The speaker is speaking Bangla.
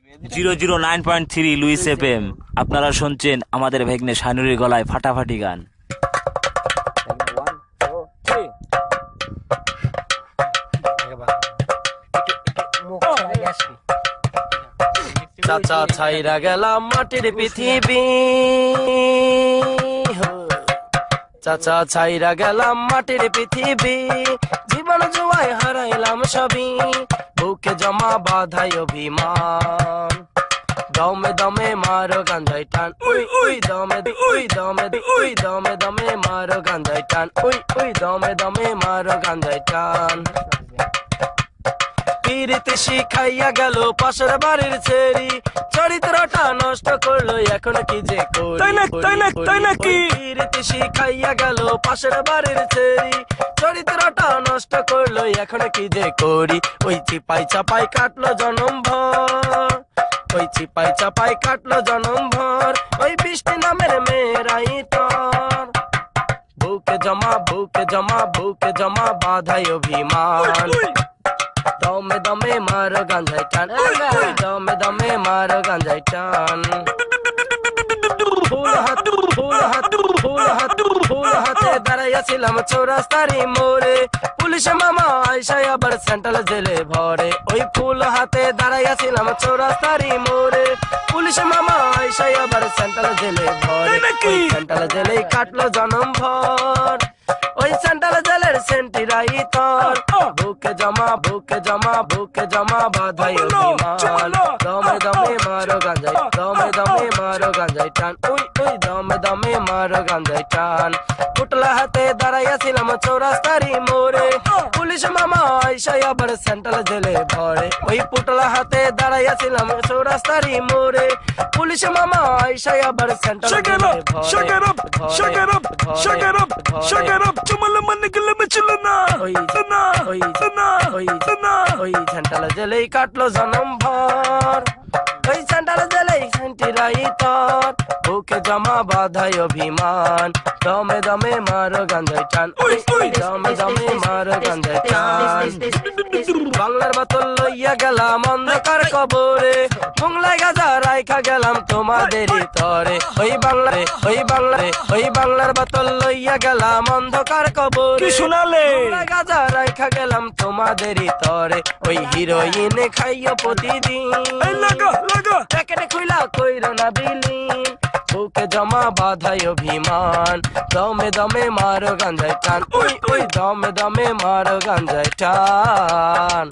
009.3 লুইস এফএম। আপনারা শুনছেন আমাদের ভেগ্নে শানুরির গলায় ফাটাফাটি গান। চাচা ছাইরা গেলাম মাটির পৃথিবী, চাচা ছাইরা গেলাম মাটির পৃথিবী, জীবন জুয়ায় হারাইলাম সবই, বুকে জমা বাধাই অভিমান, দমে দমে মারো গাঞ্জাই টান, উই উই দমে উই দমে উই দমে দমে মারো গাঞ্জাই টান, উই উই দমে দমে মারো গাঞ্জাই টান। পিরিতি শিখাইয়া গেল পাশের বাড়ির ছেড়ি, চরিত্রটা নষ্ট করলো এখন কি যে করি। পিরিতি শিখাইয়া গেল পাশের বাড়ির ছেড়ি, চরিত্রটা নষ্ট করলো এখন কি যে করি। ওই চিপাই চাপাই কাটলো জনম ভর, ওই চিপাই চাপাই কাটলো জনম ভর, ওই বৃষ্টি নামের মেয়েরাই তোর, বুকে জমা বুকে জমা বুকে জমা বাধাই অভিমান, দমে দমে মারো গাঞ্জাই টান, দমে দমে মারো গাঞ্জাই টান। ফুল হাত ফুল হাত ফুল হাত ফুল হাতে দাঁড়াইয়াছিলাম চৌরাস্তারি মোড়ে, পুলিশ মামা আইসাই আবার সেন্ট্রাল জেলে ভরে। ওই ফুল হাতে দাঁড়াইয়াছিলাম চৌরাস্তারি মোড়ে, পুলিশ মামা আইসাই আবার সেন্ট্রাল জেলে ভরে। সেন্ট্রাল জেলেই কাটলো জনম ভর, ওই সেন্ট্রাল জেলের সেন্টিরাই তোর, বুকে জমা বুকে জমা বুকে জমা বাধাই অভিমান, দমে দমে মারো গাঞ্জাই, দমে দমে মারো গাঞ্জাই টান, উই উই দমে দমে মারো গাঞ্জাই টান। পুটলা হাতে দাঁড়াইয়াছিলাম চৌরাস্তারি মোড়ে, পুলিশ মামা আইসাই আবার সেন্ট্রাল জেলে ভরে। ওই পুটলা হাতে দাঁড়াইয়াছিলাম চৌরাস্তারি মোড়ে, পুলিশ মামা আইসাই আবার সেন্ট্রাল জেলে সেন্ট্রাল জেলেই কাটলো জনম ভর, ওই সেন্ট্রাল জেলেই সেন্টিরাই তোর, বুকে জমা বাধাই অভিমান, দমে দমে মারো গাঞ্জাই টান, দমে দমে মারো গাঞ্জাই টান। বাংলার বোতল লইয়া গেলাম অন্ধকার কবরে, বাংলায় গাজা রাইখা গেলাম তোমাদেরই তরে। ওই বাংলায় ওই বাংলায় ওই বাংলার বোতল লইয়া গেলাম অন্ধকার কবরে, শোনালে গাজা রাইখা গেলাম তোমাদেরই তরে। ওই হিরোইন খাইও প্রতিদিন, প্যাকেটে খুইলা কইরো না বিলীন, বুকে জমা বাধাই অভিমান, দমে দমে মারো গাঞ্জাই টান, উই উই দমে দমে মারো গাঞ্জাই টান।